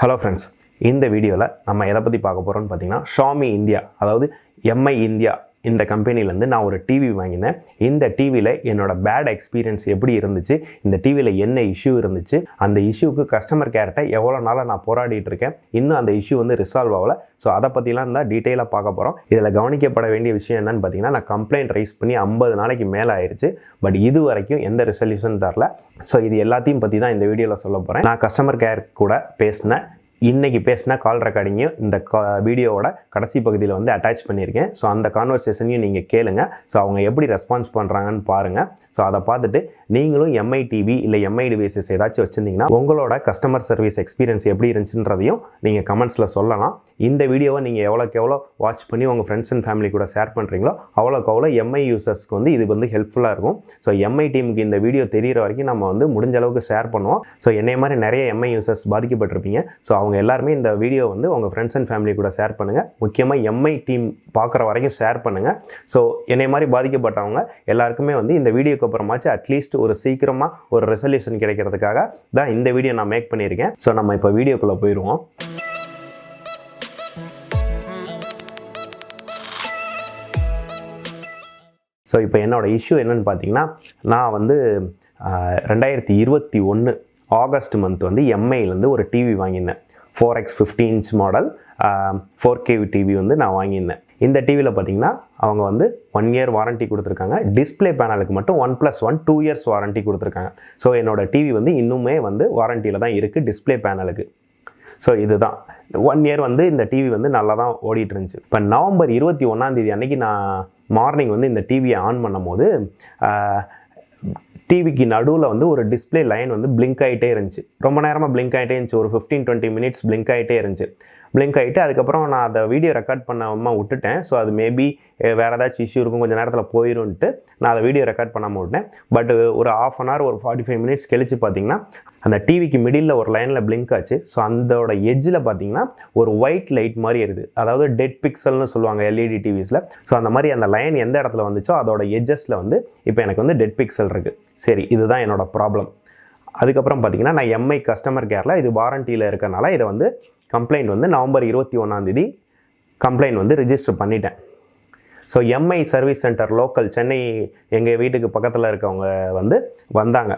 Hello friends, இந்த வீடியோவில் நம்ம எதை பற்றி பார்க்க போகிறோம்னு பார்த்தீங்கன்னா Xiaomi இந்தியா, அதாவது எம்ஐ இந்தியா இந்த கம்பெனிலேருந்து நான் ஒரு டிவி வாங்கினேன். இந்த டிவியில் என்னோடய பேட் எக்ஸ்பீரியன்ஸ் எப்படி இருந்துச்சு, இந்த டிவியில் என்ன இஷ்யூ இருந்துச்சு, அந்த இஷ்யூக்கு கஸ்டமர் கேர்கிட்ட எவ்வளோ நாளாக நான் போராடிட்டு இருக்கேன், இன்னும் அந்த இஷ்யூ ரிசால்வ் ஆகலை. ஸோ அதை பற்றிலாம் தான் டீட்டெயிலாக பார்க்க போகிறோம். இதில் கவனிக்கப்பட வேண்டிய விஷயம் என்னென்னு பார்த்தீங்கன்னா, நான் கம்ப்ளைண்ட் ரைஸ் பண்ணி 50 நாளைக்கு மேலே ஆயிடுச்சு. பட் இது வரைக்கும் எந்த ரெசல்யூஷன் தரல. ஸோ இது எல்லாத்தையும் பற்றி தான் இந்த வீடியோவில் சொல்ல போகிறேன். நான் கஸ்டமர் கேர் கூட பேசினேன். இன்றைக்கி பேசின கால் ரெக்கார்டிங்கையும் இந்த வீடியோவோட கடைசி பகுதியில் அட்டாச் பண்ணியிருக்கேன். ஸோ அந்த கான்வர்சேஷனையும் நீங்கள் கேளுங்க. ஸோ அவங்க எப்படி ரெஸ்பான்ஸ் பண்ணுறாங்கன்னு பாருங்கள். ஸோ அதை பார்த்துட்டு நீங்களும் எம்ஐ டிவி இல்லை எம்ஐ டிவைசஸ் ஏதாச்சும் வச்சுருந்தீங்கன்னா உங்களோட கஸ்டமர் சர்வீஸ் எக்ஸ்பீரியன்ஸ் எப்படி இருந்துச்சுன்றதையும் நீங்கள் கமெண்ட்ஸில் சொல்லலாம். இந்த வீடியோவை நீங்கள் எவ்வளோக்கு எவ்வளோ வாட்ச் பண்ணி உங்கள் ஃப்ரெண்ட்ஸ் அண்ட் ஃபேமிலி கூட ஷேர் பண்ணுறீங்களோ அவ்வளோக்கு அவ்வளோ எம்ஐ யூசர்ஸ்க்கு இது ஹெல்ப்ஃபுல்லாக இருக்கும். ஸோ எம்ஐ டீமுக்கு இந்த வீடியோ தெரிகிற வரைக்கும் நம்ம முடிஞ்ச அளவுக்கு ஷேர் பண்ணுவோம். ஸோ என்னை மாதிரி நிறைய எம்ஐ யூசர்ஸ் பாதிக்கப்பட்டிருப்பீங்க. ஸோ அவங்க எல்லாருமே இந்த வீடியோ உங்கள் ஃப்ரெண்ட்ஸ் அண்ட் ஃபேமிலி கூட ஷேர் பண்ணுங்கள். முக்கியமாக எம்ஐ டீம் பார்க்குற வரைக்கும் ஷேர் பண்ணுங்கள். ஸோ என்னை மாதிரி பாதிக்கப்பட்டவங்க எல்லாருக்குமே இந்த வீடியோக்கு அப்புறமாச்சு அட்லீஸ்ட் ஒரு சீக்கிரமாக ஒரு ரெசல்யூஷன் கிடைக்கிறதுக்காக தான் இந்த வீடியோ நான் மேக் பண்ணியிருக்கேன். ஸோ நம்ம இப்போ வீடியோக்குள்ளே போயிடுவோம். ஸோ இப்போ என்னோடய இஷ்யூ என்னென்னு பார்த்தீங்கன்னா, நான் 2021 ஆகஸ்ட் மந்த் எம்ஐலேருந்து ஒரு டிவி வாங்கியிருந்தேன். 4x 50 inch model 4K TV நான் வாங்கியிருந்தேன். இந்த டிவியில் பார்த்தீங்கன்னா அவங்க 1 இயர் வாரண்ட்டி கொடுத்துருக்காங்க. டிஸ்பிளே பேனலுக்கு மட்டும் 1+1 2 இயர்ஸ் வாரண்ட்டி கொடுத்துருக்காங்க. ஸோ என்னோடய டிவி இன்னுமே வாரண்ட்டியில் தான் இருக்குது டிஸ்பிளே பேனலுக்கு. ஸோ இதுதான் 1 இயர் இந்த டிவி நல்லா தான் ஓடிட்டு இருந்துச்சு. இப்போ நவம்பர் 21 அன்றைக்கி நான் மார்னிங் இந்த டிவியை ஆன் பண்ணும் போது டிவிக்கு நடுவில் ஒரு டிஸ்பிளே லைன் பிளிங்க் ஆகிட்டே இருந்துச்சு. ரொம்ப நேரமாக பிளிங்க் ஆகிட்டே இருந்துச்சு. ஒரு 15-20 மினிட்ஸ் பிளிங்க் ஆகிட்டே இருந்துச்சு. பிளிங்க் ஆகிட்டு அதுக்கப்புறம் நான் அதை வீடியோ ரெக்கார்ட் பண்ணாமல் விட்டுட்டேன். ஸோ அது மேபி வேறு ஏதாச்சும் இஷ்யூ இருக்கும், கொஞ்சம் நேரத்தில் போயிடும்ட்டு நான் அதை வீடியோ ரெக்கார்ட் பண்ணாமல் விட்டேன். பட் ஒரு 1/2 அன் ஹவர் ஒரு 45 மினிட்ஸ் கழிச்சு பார்த்தீங்கன்னா அந்த டிவிக்கு மிடில் ஒரு லைனில் பிளிங்க் ஆச்சு. ஸோ அதோட எஜ்ஜில் பார்த்தீங்கன்னா ஒரு ஒயிட் லைட் மாதிரி இருக்குது. அதாவது டெட் பிக்சல்னு சொல்லுவாங்க எல்இடி டிவிஸில். ஸோ அந்த மாதிரி அந்த லைன் எந்த இடத்துல வந்துச்சோ அதோட எஜ்ஜஸில் இப்போ எனக்கு டெட் பிக்சல் இருக்குது. சரி, இதுதான் என்னோடய ப்ராப்ளம். அதுக்கப்புறம் பார்த்தீங்கன்னா நான் எம்ஐ கஸ்டமர் கேரில் இது வாரண்டியில் இருக்கனால இதை கம்ப்ளைண்ட் நவம்பர் 21 கம்ப்ளைண்ட் ரிஜிஸ்டர் பண்ணிட்டேன். So Mi service centre local Chennai எங்கள் வீட்டுக்கு பக்கத்தில் இருக்கவங்க வந்தாங்க.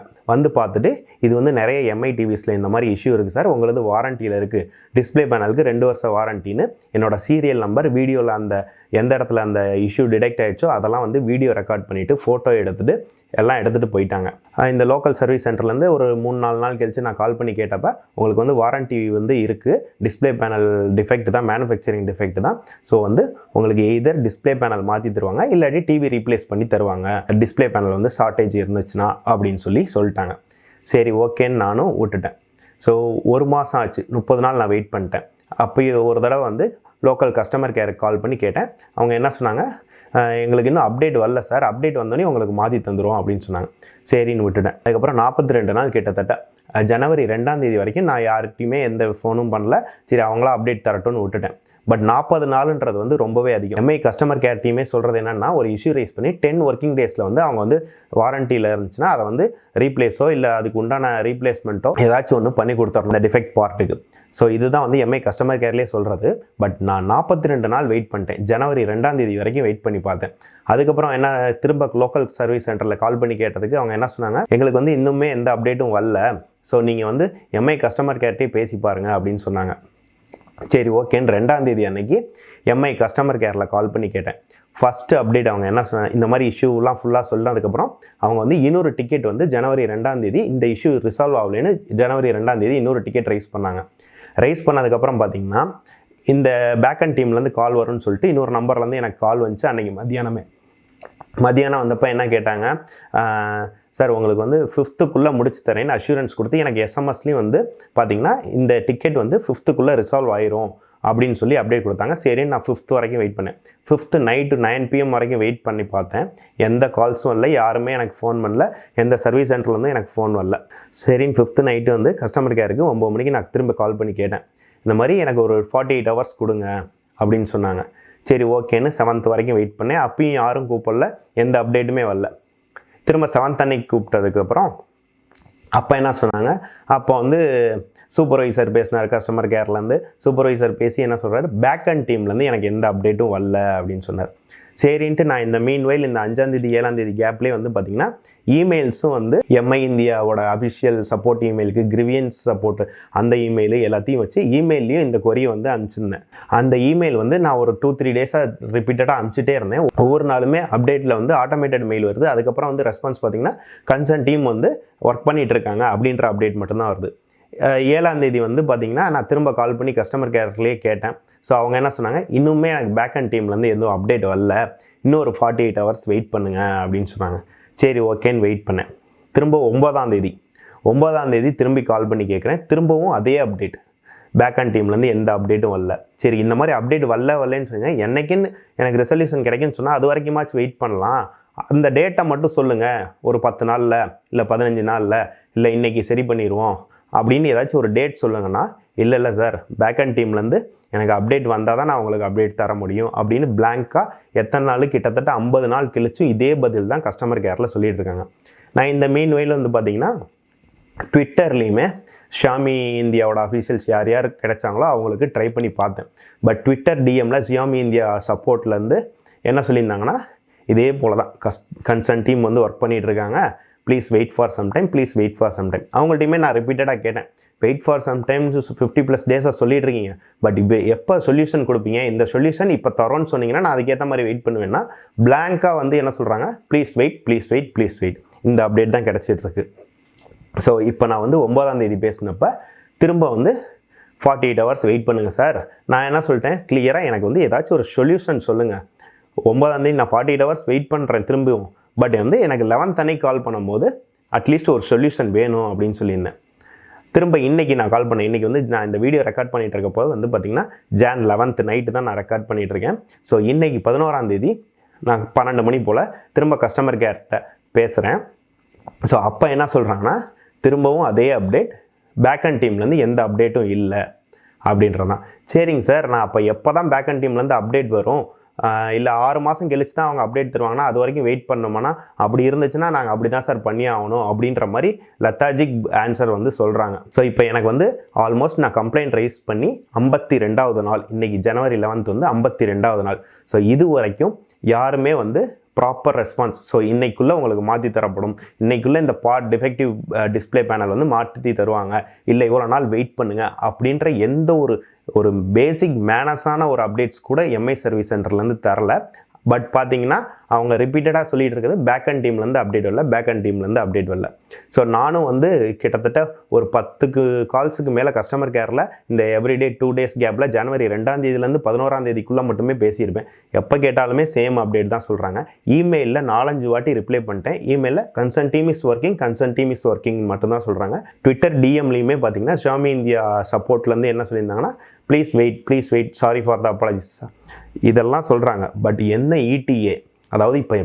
பார்த்துட்டு இது நிறைய எம்ஐ டிவிஸில் இந்த மாதிரி இஷ்யூ இருக்குது சார், உங்களது வாரண்டியில் இருக்குது, டிஸ்பிளே பேனலுக்கு 2 வருஷம் வாரண்டின்னு என்னோடய சீரியல் நம்பர் வீடியோவில் அந்த எந்த இடத்துல அந்த இஷ்யூ டிடெக்ட் ஆகிடுச்சோ அதெல்லாம் வீடியோ ரெக்கார்ட் பண்ணிவிட்டு ஃபோட்டோ எடுத்துகிட்டு எல்லாம் எடுத்துகிட்டு போயிட்டாங்க. இந்த லோக்கல் சர்வீஸ் சென்டர்லேருந்து ஒரு 3-4 நாள் கழிச்சு நான் கால் பண்ணி கேட்டப்போ உங்களுக்கு வாரண்டி இருக்குது, டிஸ்பிளே பேனல் டிஃபெக்ட் தான், மேனுஃபேக்சரிங் டிஃபெக்ட் தான். ஸோ உங்களுக்கு எய்தர் டிஸ்பிளே பேனல் மாற்றி தருவாங்க இல்லாட்டி டிவி ரீப்ளேஸ் பண்ணி தருவாங்க, டிஸ்பிளே பேனல் ஷார்ட்டேஜ் இருந்துச்சுன்னா அப்படின்னு சொல்லிட்டாங்க. சரி, ஓகேன்னு நானும் விட்டுட்டேன். ஸோ 1 மாதம் ஆச்சு, 30 நாள் நான் வெயிட் பண்ணிட்டேன். அப்போ ஒரு தடவை லோக்கல் கஸ்டமர் கேருக்கு கால் பண்ணி கேட்டேன். அவங்க என்ன சொன்னாங்க, எங்களுக்கு இன்னும் அப்டேட் வரல சார், அப்டேட் வந்தோடனே உங்களுக்கு மாற்றி தந்துடும் அப்படின்னு சொன்னாங்க. சரின்னு விட்டுட்டேன். அதுக்கப்புறம் 42 நாள் கிட்டத்தட்ட ஜனவரி 2 வரைக்கும் நான் யார்கிட்டையுமே எந்த ஃபோனும் பண்ணல. சரி, அவங்களா அப்டேட் தரட்டும்னு விட்டுட்டேன். பட் 40 நாளுன்றது ரொம்பவே அதிகம். எம்ஐ கஸ்டமர் கேர் டீமே சொல்கிறது என்னென்னா, ஒரு இஷ்யூ ரைஸ் பண்ணி 10 ஒர்க்கிங் டேஸில் அவங்க வாரண்டியில் இருந்துச்சுன்னா அதை ரீப்ளேஸோ இல்லை அதுக்கு உண்டான ரீப்ளேஸ்மெண்ட்டோ ஏதாச்சும் ஒன்று பண்ணி கொடுத்துறோம் இந்த டிஃபெக்ட் பார்ட்டுக்கு. ஸோ இதுதான் எம்ஐ கஸ்டமர் கேர்லேயே சொல்கிறது. பட் நான் 42 நாள் வெயிட் பண்ணிட்டேன். ஜனவரி 2 வரைக்கும் வெயிட் பண்ணி பார்த்தேன். அதுக்கப்புறம் என்ன, திரும்ப லோக்கல் சர்வீஸ் சென்டரில் கால் பண்ணி கேட்டதுக்கு அவங்க என்ன சொன்னாங்க, எங்களுக்கு இன்னுமே எந்த அப்டேட்டும் வரல, ஸோ நீங்கள் எம்ஐ கஸ்டமர் கேர்ட்டே பேசி பாருங்கள் அப்படின்னு சொன்னாங்க. சரி, ஓகேன்னு 2 அன்னைக்கு எம்ஐ கஸ்டமர் கேரில் கால் பண்ணி கேட்டேன். ஃபஸ்ட்டு அப்டேட் அவங்க என்ன சொன்னாங்க, இந்த மாதிரி இஷ்யூலாம் ஃபுல்லாக சொன்னதுக்கப்புறம் அவங்க இன்னொரு டிக்கெட் ஜனவரி 2 இந்த இஷ்யூ ரிசால்வ் ஆகலைன்னு ஜனவரி 2 இன்னொரு டிக்கெட் ரைஸ் பண்ணாங்க. ரைஸ் பண்ணதுக்கப்புறம் பார்த்தீங்கன்னா இந்த பேக்கண்ட் டீம்லேருந்து கால் வரும்னு சொல்லிட்டு இன்னொரு நம்பர்லேருந்து எனக்கு கால் வந்துச்சு. அன்றைக்கி மதியானம் வந்தப்போ என்ன கேட்டாங்க, சார் உங்களுக்கு 5th முடிச்சு தரேன்னு அஷூரன்ஸ் கொடுத்து எனக்கு எஸ்எம்எஸ்லேயும் பார்த்தீங்கன்னா இந்த டிக்கெட் 5th ரிசால்வ் ஆயிரும் அப்படின்னு சொல்லி அப்டேட் கொடுத்தாங்க. சரின்னு நான் 5th வரைக்கும் வெயிட் பண்ணேன். 5th நைட்டு 9 PM வரைக்கும் வெயிட் பண்ணி பார்த்தேன். எந்த கால்ஸும் இல்லை, யாருமே எனக்கு ஃபோன் பண்ணல, எந்த சர்வீஸ் சென்டர்லேருந்து எனக்கு ஃபோன் வரல. சரின்னு 5th நைட்டு கஸ்டமர் கேருக்கு 9 மணிக்கு நான் திரும்ப கால் பண்ணி கேட்டேன். இந்த மாதிரி எனக்கு ஒரு 48 hours கொடுங்க அப்படின்னு சொன்னாங்க. சரி, ஓகேன்னு 7th வரைக்கும் வெயிட் பண்ணேன். அப்பயும் யாரும் கூப்பிடல, எந்த அப்டேட்டுமே வரல. திரும்ப 7th அன்னைக்கு கூப்பிட்டதுக்கப்புறம் அப்போ என்ன சொன்னாங்க, அப்போ வந்து சூப்பர்வைசர் பேசினார் கஸ்டமர் கேர்லேருந்து. சூப்பர்வைசர் பேசி என்ன சொல்கிறாரு, பேக் அண்ட் டீம்லேருந்து எனக்கு எந்த அப்டேட்டும் வரல அப்படின்னு சொன்னார். சரின்ட்டு நான் இந்த மீன்வைல் இந்த 5ஆம் தேதி 7ஆம் தேதி கேப்லேயே வந்து பார்த்திங்கன்னா இமெயில்ஸும் வந்து எம்ஐ இந்தியாவோட அஃபிஷியல் சப்போர்ட் இமெயிலுக்கு கிரிவியன்ஸ் சப்போர்ட் அந்த இமெயிலு எல்லாத்தையும் வச்சு இமெயிலையும் இந்த கொரியை வந்து அனுப்பிச்சிருந்தேன். அந்த இமெயில் வந்து நான் ஒரு 2-3 டேஸாக ரிப்பீட்டடாக அனுப்பிச்சிட்டே இருந்தேன். ஒவ்வொரு நாளுமே அப்டேட்டில் வந்து ஆட்டோமேட்டட் மெயில் வருது. அதுக்கப்புறம் வந்து ரெஸ்பான்ஸ் பார்த்திங்கன்னா கன்சர்ன் டீம் வந்து ஒர்க் பண்ணிகிட்டு இருக்காங்க அப்படின்ற அப்டேட் மட்டும்தான் வருது. 7ஆம் தேதி வந்து பார்த்திங்கன்னா நான் திரும்ப கால் பண்ணி கஸ்டமர் கேர்லேயே கேட்டேன். ஸோ அவங்க என்ன சொன்னாங்க, இன்னுமே எனக்கு பேக் அண்ட் டீம்லேருந்து எதுவும் அப்டேட் வரல, இன்னும் ஒரு 48 ஹவர்ஸ் வெயிட் பண்ணுங்க அப்படின்னு சொன்னாங்க. சரி ஓகேன்னு வெயிட் பண்ணேன். திரும்ப 9ஆம் தேதி திரும்பி கால் பண்ணி கேட்குறேன். திரும்பவும் அதே அப்டேட், பேக் அண்ட் டீம்லேருந்து எந்த அப்டேட்டும் வரல. சரி இந்த மாதிரி அப்டேட் வரலன்னு சொன்னீங்க, என்னைக்குன்னு எனக்கு ரெசல்யூஷன் கிடைக்குன்னு சொன்னால் அது வரைக்குமாச்சும் வெயிட் பண்ணலாம், அந்த டேட்டை மட்டும் சொல்லுங்கள், ஒரு 10 நாளில் இல்லை 15 நாளில் இல்லை இன்றைக்கி சரி பண்ணிடுவோம் அப்படின்னு ஏதாச்சும் ஒரு டேட் சொல்லுங்கன்னா, இல்லை சார் பேக் அண்ட் டீம்லேருந்து எனக்கு அப்டேட் வந்தால் தான் நான் உங்களுக்கு அப்டேட் தர முடியும் அப்படின்னு பிளாங்காக எத்தனை நாள், கிட்டத்தட்ட 50 நாள் கழிச்சும் இதே பதில் தான் கஸ்டமர் கேரில் சொல்லிட்டு இருக்காங்க. நான் இந்த மீன்வைல் வந்து பார்த்திங்கன்னா ட்விட்டர்லேயுமே ஷியாமி இந்தியாவோட அஃபீஷியல்ஸ் யார் யார் கிடைச்சாங்களோ அவங்களுக்கு ட்ரை பண்ணி பார்த்தேன். பட் ட்விட்டர் டிஎம்மில் ஷியாமி இந்தியா சப்போர்ட்லேருந்து என்ன சொல்லியிருந்தாங்கன்னா, இதே போல் தான் கன்சர்ன் டீம் வந்து ஒர்க் பண்ணிகிட்டு இருக்காங்க, please wait for some time, please wait for some time. அவங்கள்ட்டையுமே நான் ரிப்பீட்டடாக கேட்டேன், வெயிட் ஃபார் சம் டைம்ஸ் 50+ டேஸாக சொல்லிட்டு இருக்கீங்க, பட் இப்போ எப்போ சொல்யூஷன் கொடுப்பீங்க, இந்த சொல்யூஷன் இப்போ தரோன்னு சொன்னீங்கன்னா நான் அதுக்கேற்ற மாதிரி வெயிட் பண்ணுவேன்னா, பிளாங்காக வந்து என்ன சொல்கிறாங்க, please wait please wait please wait, இந்த அப்டேட் தான் கிடச்சிட்ருக்கு. ஸோ இப்போ நான் வந்து 9ஆம் தேதி பேசினப்போ திரும்ப வந்து 48 ஹவர்ஸ் வெயிட் பண்ணுங்கள் சார். நான் என்ன சொல்லிட்டேன் கிளியராக, எனக்கு வந்து ஏதாச்சும் ஒரு சொல்யூஷன் சொல்லுங்கள். 9ஆம் தேதி நான் 48 ஹவர்ஸ் வெயிட் பண்ணுறேன் திரும்பவும், பட் வந்து எனக்கு 11th அன்னைக்கு கால் பண்ணும்போது அட்லீஸ்ட் ஒரு சொல்யூஷன் வேணும் அப்படின்னு சொல்லியிருந்தேன். திரும்ப இன்றைக்கி நான் கால் பண்ணேன். இன்றைக்கி வந்து நான் இந்த வீடியோ ரெக்கார்ட் பண்ணிகிட்டு இருக்கப்போ வந்து பார்த்திங்கன்னா Jan 11th நைட்டு தான் நான் ரெக்கார்ட் பண்ணிகிட்ருக்கேன். ஸோ இன்றைக்கி 11ஆம் தேதி நான் 12 மணி போல் திரும்ப கஸ்டமர் கேர்கிட்ட பேசுகிறேன். ஸோ அப்போ என்ன சொல்கிறாங்கன்னா, திரும்பவும் அதே அப்டேட், பேக் அண்ட் டீம்லேருந்து எந்த அப்டேட்டும் இல்லை அப்படின்றதான். சரிங்க சார், நான் அப்போ எப்போ தான் பேக் அண்ட் டீம்லேருந்து அப்டேட் வரும், இல்லை 6 மாதம் கழிச்சு தான் அவங்க அப்டேட் தருவாங்கன்னா அது வரைக்கும் வெயிட் பண்ணோம்னா, அப்படி இருந்துச்சுன்னா நாங்கள் அப்படி தான் சார் பண்ணி ஆகணும் அப்படின்ற மாதிரி லெத்தாஜிக் ஆன்சர் வந்து சொல்கிறாங்க. ஸோ இப்போ எனக்கு வந்து ஆல்மோஸ்ட் நான் கம்ப்ளைண்ட் ரைஸ் பண்ணி 52வது நாள், இன்றைக்கி January 11th வந்து 52வது நாள். ஸோ இது வரைக்கும் யாருமே வந்து ப்ராப்பர் ரெஸ்பான்ஸ், ஸோ இன்னைக்குள்ளே உங்களுக்கு மாற்றி தரப்படும், இன்னைக்குள்ளே இந்த டிஃபெக்டிவ் டிஸ்பிளே பேனல் வந்து மாற்றி தருவாங்க, இல்லை இவ்வளோ நாள் வெயிட் பண்ணுங்கள் அப்படின்ற எந்த ஒரு பேசிக் மேனஸான ஒரு அப்டேட்ஸ் கூட எம்ஐ சர்வீஸ் சென்டர்லேருந்து தரல. பட் பார்த்தீங்கன்னா அவங்க ரிப்பீட்டடாக சொல்லிட்டு இருக்கிறது பேக் அண்ட் டீம்லேருந்து அப்டேட் வரல, பேக் அண்ட் டீம்லேருந்து அப்டேட் வரல. ஸோ நானும் வந்து கிட்டத்தட்ட ஒரு 10 கால்ஸுக்கு மேலே கஸ்டமர் கேரில் இந்த எவ்ரிடே 2 days கேப்பில் January 2ஆம் தேதியிலேருந்து 11ஆம் தேதிக்குள்ளே மட்டுமே பேசியிருப்பேன். எப்போ கேட்டாலுமே சேம் அப்டேட் தான் சொல்கிறாங்க. இமெயிலில் 4-5 வாட்டி ரிப்ளை பண்ணிட்டேன். இமெயிலில் கன்சர்ன் டீம் இஸ் ஒர்க்கிங் மட்டும்தான் சொல்கிறாங்க. ட்விட்டர் டிஎம்லேயுமே பார்த்தீங்கன்னா Xiaomi இந்தியா சப்போர்ட்லேருந்து என்ன சொல்லியிருந்தாங்கன்னா, please wait, sorry for the apologies இதெல்லாம் சொல்கிறாங்க. பட் என்ன ETA, அதாவது இப்போ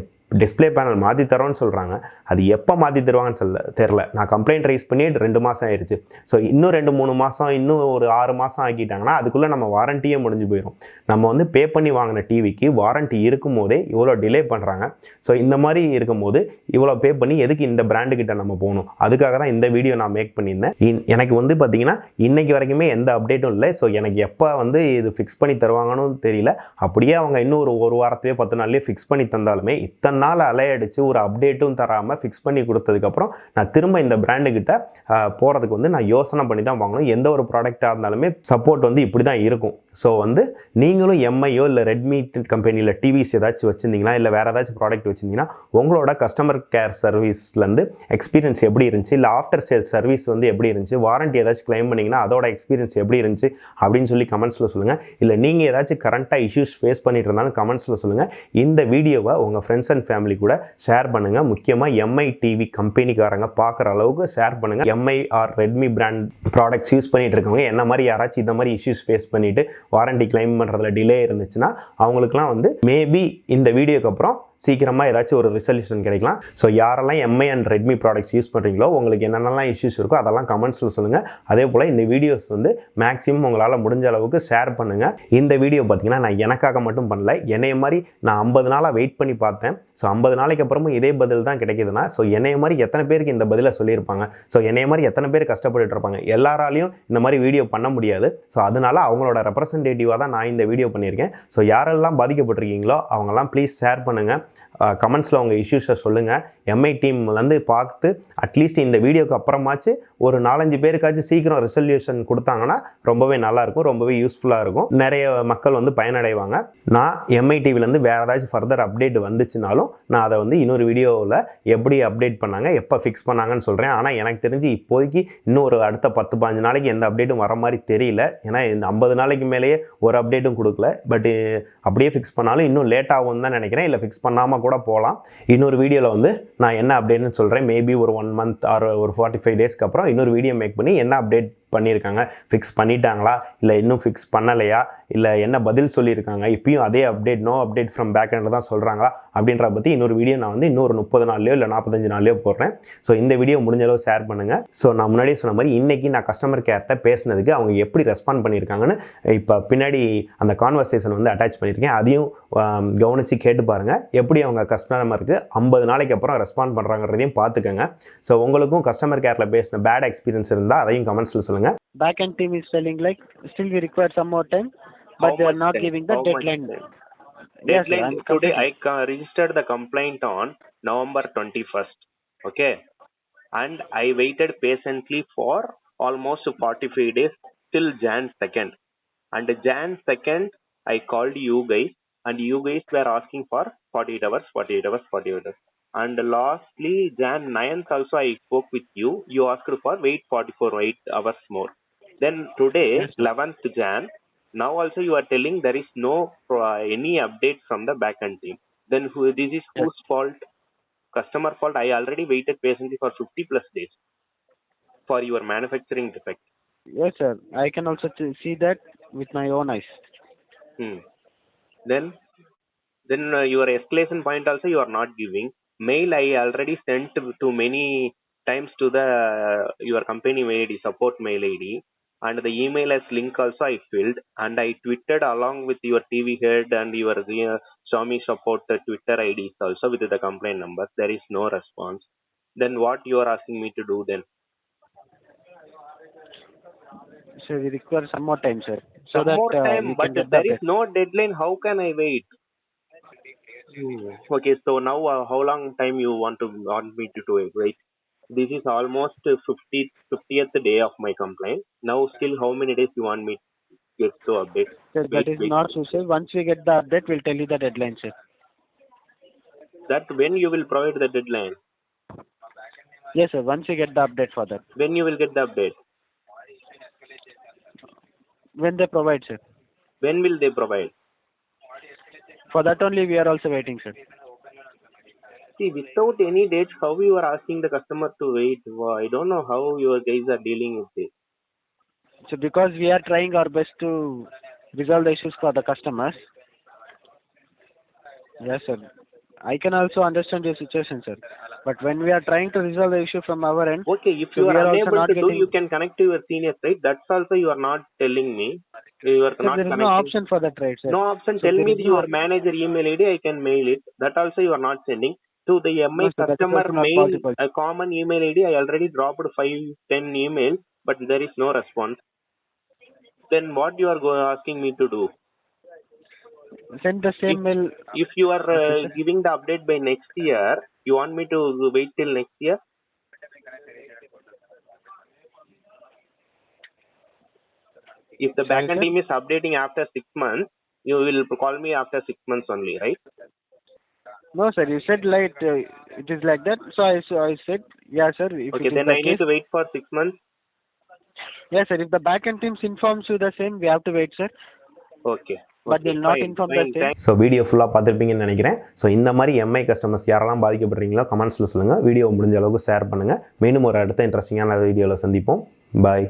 டிஸ்பிளே பேனல் மாற்றி தரோன்னு சொல்கிறாங்க, அது எப்போ மாற்றி தருவாங்கன்னு தெரில. நான் கம்ப்ளைண்ட் ரைஸ் பண்ணி 2 மாதம் ஆயிடுச்சு. ஸோ இன்னும் 2-3 மாதம், இன்னும் ஒரு 6 மாதம் ஆக்கிட்டாங்கன்னா அதுக்குள்ளே நம்ம வாரண்டியே முடிஞ்சு போயிடும். நம்ம வந்து பே பண்ணி வாங்கின டிவிக்கு வாரண்ட்டி இருக்கும் போதே இவ்வளோ டிலே பண்ணுறாங்க. ஸோ இந்த மாதிரி இருக்கும்போது இவ்வளோ பே பண்ணி எதுக்கு இந்த பிராண்டுக்கிட்ட நம்ம போகணும்? அதுக்காக தான் இந்த வீடியோ நான் மேக் பண்ணியிருந்தேன். எனக்கு வந்து பார்த்திங்கன்னா இன்றைக்கி வரைக்குமே எந்த அப்டேட்டும் இல்லை. ஸோ எனக்கு எப்போ வந்து இது ஃபிக்ஸ் பண்ணி தருவாங்கன்னு தெரியல. அப்படியே அவங்க இன்னும் ஒரு வாரத்துலேயே 10 நாள்லேயே ஃபிக்ஸ் பண்ணி தந்தாலுமே இத்தனை நாள் அலையடிச்சு ஒரு அப்டேட்டும் தராமல் ஃபிக்ஸ் பண்ணி கொடுத்ததுக்கப்புறம் நான் திரும்ப இந்த பிராண்டுக்கிட்ட போகிறதுக்கு வந்து நான் யோசனை பண்ணி தான் வாங்கணும். எந்த ஒரு ப்ராடக்டாக இருந்தாலுமே சப்போர்ட் வந்து இப்படி தான் இருக்கும். ஸோ வந்து நீங்களும் எம்ஐயோ இல்லை ரெட்மி கம்பெனியில் டிவிஸ் ஏதாச்சும் வச்சுருந்தீங்கன்னா, இல்லை வேறு ஏதாச்சும் ப்ராடக்ட் வச்சுருந்தீங்கன்னா, உங்களோட கஸ்டமர் கேர் சர்வீஸ்லேருந்து எக்ஸ்பீரியன்ஸ் எப்படி இருந்துச்சு, இல்லை ஆஃப்டர் சேல் சர்வீஸ் வந்து எப்படி இருந்துச்சு, வாரண்ட்டி ஏதாச்சும் கிளைம் பண்ணிங்கன்னா அதோட எக்ஸ்பீரியன்ஸ் எப்படி இருந்துச்சு அப்படின்னு சொல்லி கமெண்ட்ஸில் சொல்லுங்கள். இல்லை நீங்கள் ஏதாச்சும் கரண்ட்டாக இஷ்யூஸ் ஃபேஸ் பண்ணிட்டு இருந்தாலும் கமெண்ட்ஸில் சொல்லுங்கள். இந்த வீடியோவை உங்கள் ஃப்ரெண்ட்ஸ் அண்ட் ஃபேமிலி கூட ஷேர் பண்ணுங்கள். முக்கியமாக எம்ஐ டிவி கம்பெனிக்காரங்க பார்க்குற அளவுக்கு ஷேர் பண்ணுங்கள். MI or Redmi brand products use பண்ணிட்டு இருக்கவங்க என்ன மாதிரி யாராச்சும் இந்த மாதிரி இஷ்யூஸ் ஃபேஸ் பண்ணிவிட்டு வாரண்டி கிளைம் பண்ணுறதுல டிலே இருந்துச்சுன்னா அவங்களுக்குலாம் வந்து மேபி இந்த வீடியோக்கு அப்புறம் சீக்கிரமாக ஏதாச்சும் ஒரு ரிசல்யூஷன் கிடைக்கலாம். ஸோ யாரெல்லாம் Mi and Redmi products use பண்ணுறீங்களோ உங்களுக்கு என்னென்னலாம் இஷ்யூஸ் இருக்கோ அதெல்லாம் கமெண்ட்ஸில் சொல்லுங்கள். அதே போல் இந்த வீடியோஸ் வந்து மேக்ஸிமம் உங்களால் முடிஞ்ச அளவுக்கு ஷேர் பண்ணுங்கள். இந்த வீடியோ பார்த்தீங்கன்னா நான் எனக்காக மட்டும் பண்ணல, என்னைய மாதிரி நான் 50 நாளாக வெயிட் பண்ணி பார்த்தேன். ஸோ 50 நாளைக்கு அப்புறமும் இதே பதில் தான் கிடைக்குதுன்னா ஸோ என்னைய மாதிரி எத்தனை பேருக்கு இந்த பதிலை சொல்லியிருப்பாங்க, ஸோ என்னைய மாதிரி எத்தனை பேர் கஷ்டப்பட்டு இருப்பாங்க. எல்லாராலையும் இந்த மாதிரி வீடியோ பண்ண முடியாது. ஸோ அதனால அவங்களோட ரெப்ரசன்டேட்டிவாக தான் நான் இந்த வீடியோ பண்ணியிருக்கேன். ஸோ யாரெல்லாம் பாதிக்கப்பட்டிருக்கீங்களோ அவங்கெல்லாம் ப்ளீஸ் ஷேர் பண்ணுங்கள், கமெண்ட்ஸில் உங்கள் இஷ்யூஸை சொல்லுங்கள். எம்ஐ டீம்லேருந்து பார்த்து அட்லீஸ்ட் இந்த வீடியோக்கு அப்புறமாச்சு ஒரு 4-5 பேருக்காச்சும் சீக்கிரம் ரிசல்யூஷன் கொடுத்தாங்கன்னா ரொம்பவே நல்லாயிருக்கும், ரொம்பவே யூஸ்ஃபுல்லாக இருக்கும், நிறைய மக்கள் வந்து பயனடைவாங்க. நான் எம்ஐ டிவிலேருந்து வேறு ஏதாச்சும் ஃபர்தர் அப்டேட் வந்துச்சுனாலும் நான் அதை வந்து இன்னொரு வீடியோவில் எப்படி அப்டேட் பண்ணாங்க, எப்போ ஃபிக்ஸ் பண்ணாங்கன்னு சொல்கிறேன். ஆனால் எனக்கு தெரிஞ்சு இப்போதைக்கு இன்னும் ஒரு அடுத்த 10-15 நாளைக்கு எந்த அப்டேட்டும் வர மாதிரி தெரியல. ஏன்னா இந்த 50 நாளைக்கு மேலேயே ஒரு அப்டேட்டும் கொடுக்கல. பட்டு அப்படியே ஃபிக்ஸ் பண்ணாலும் இன்னும் லேட் ஆகும் தான் நினைக்கிறேன், இல்லை ஃபிக்ஸ் பண்ணாமல் கூட போகலாம். இன்னொரு வீடியோவில் வந்து நான் என்ன அப்டேட்னு சொல்கிறேன். மேபி ஒரு 1 மந்த் ஆர் ஒரு 45 டேஸ்க்கு அப்புறம் இன்னொரு வீடியோ மேக் பண்ணி என்ன அப்டேட் பண்ணியிருக்காங்க, ஃபிக்ஸ் பண்ணிட்டாங்களா இல்லை இன்னும் ஃபிக்ஸ் பண்ணலையா, இல்லை என்ன பதில் சொல்லியிருக்காங்க, இப்பயும் அதே update no update from back end தான் சொல்கிறாங்களா அப்படின்ற பற்றி இன்னொரு வீடியோ நான் வந்து இன்னொரு 30 நாள்லையோ இல்லை 45 நாள்லையோ போடுறேன். ஸோ இந்த வீடியோ முடிஞ்ச அளவு ஷேர் பண்ணுங்கள். ஸோ நான் முன்னாடியே சொன்ன மாதிரி இன்றைக்கி நான் கஸ்டமர் கேர்கிட்ட பேசினதுக்கு அவங்க எப்படி ரெஸ்பாண்ட் பண்ணியிருக்காங்கன்னு இப்போ பின்னாடி அந்த கான்வர்சேஷன் வந்து அட்டாச் பண்ணியிருக்கேன். அதையும் கவனித்து கேட்டு பாருங்கள். எப்படி அவங்க கஸ்டமருக்கு 50 நாளைக்கு அப்புறம் ரெஸ்பாண்ட் பண்ணுறாங்கிறதையும் பார்த்துக்கோங்க. ஸோ உங்களுக்கும் கஸ்டமர் கேரில் பேசின பேட் எக்ஸ்பீரியன்ஸ் இருந்தால் அதையும் கமெண்ட்ஸில் சொல்லுங்கள். Backend team is telling like still we require some more time, but they are not giving the deadline. Deadline today I registered the complaint on November 21st. Okay, and I waited patiently for almost 45 days till Jan 2nd. And Jan 2nd I called you guys, and you guys were asking for 48 hours, 48 hours, 48 hours. And lastly Jan 9th also I spoke with you. You asked for wait 8 hours more. Then today 11th Jan, now also you are telling there is no any update from the backend team. Then this is whose fault? Customer fault. I already waited patiently for 50 plus days for your manufacturing defect. Yes sir, I can also see that with my own eyes. Then your escalation point also you are not giving. Mail I already sent to many times to the your company mail ID, support mail ID, and the email as link also I filled, and I tweeted along with your TV head and your Xiaomi support Twitter IDs also with the complaint numbers. There is no response. Then what you are asking me to do then? So we require some more time sir, so some that more time, but there is no deadline. How can I wait? Okay, so now how long time you want me to wait? This is almost 50th day of my complaint. Now still how many days you want me to get to update? Sir, that is not so sir. Once we get the update, we'll tell you the deadline sir. That when you will provide the deadline? Yes sir, once we get the update for that. When you will get the update? When they provide sir. When will they provide? For that only we are also waiting sir. See, without any dates, how you are asking the customer to wait? I don't know how your guys are dealing with this. So because we are trying our best to resolve the issues for the customers. Yes sir, I can also understand your situation sir, but when we are trying to resolve the issue from our end. Okay, if you are unable to do, you can connect to your seniors, right? That's also you are not telling me. You are sir, not there is connecting. no option for that, right sir? No option. So tell me your no manager email ID, I can mail it. That also you are not sending. To the MI no, sir, customer mail, possible. a common email ID, I already dropped 5-10 emails, but there is no response. Then what you are asking me to do? Send the same mail. If you are giving the update by next year, you want me to wait till next year? If the backend team is updating after 6 months, you will call me after 6 months only, right? No sir, you said like it is like that. So I said yeah sir. If okay, then I need to wait for 6 months. Yes sir, if the backend teams informs you the same, we have to wait sir. Okay. But they'll not inform the same. So video ஃபுல்லாக பார்த்துருப்பீங்கன்னு நினைக்கிறேன். So இந்த மாதிரி Mi customers யாரெல்லாம் பாதிக்கப்படுறீங்களோ கமெண்ட்ஸில் சொல்லுங்கள். Video முடிஞ்ச அளவுக்கு ஷேர் பண்ணுங்கள். மீண்டும் ஒரு அடுத்த இன்ட்ரெஸ்டிங்கான வீடியோவில் சந்திப்போம். பாய்.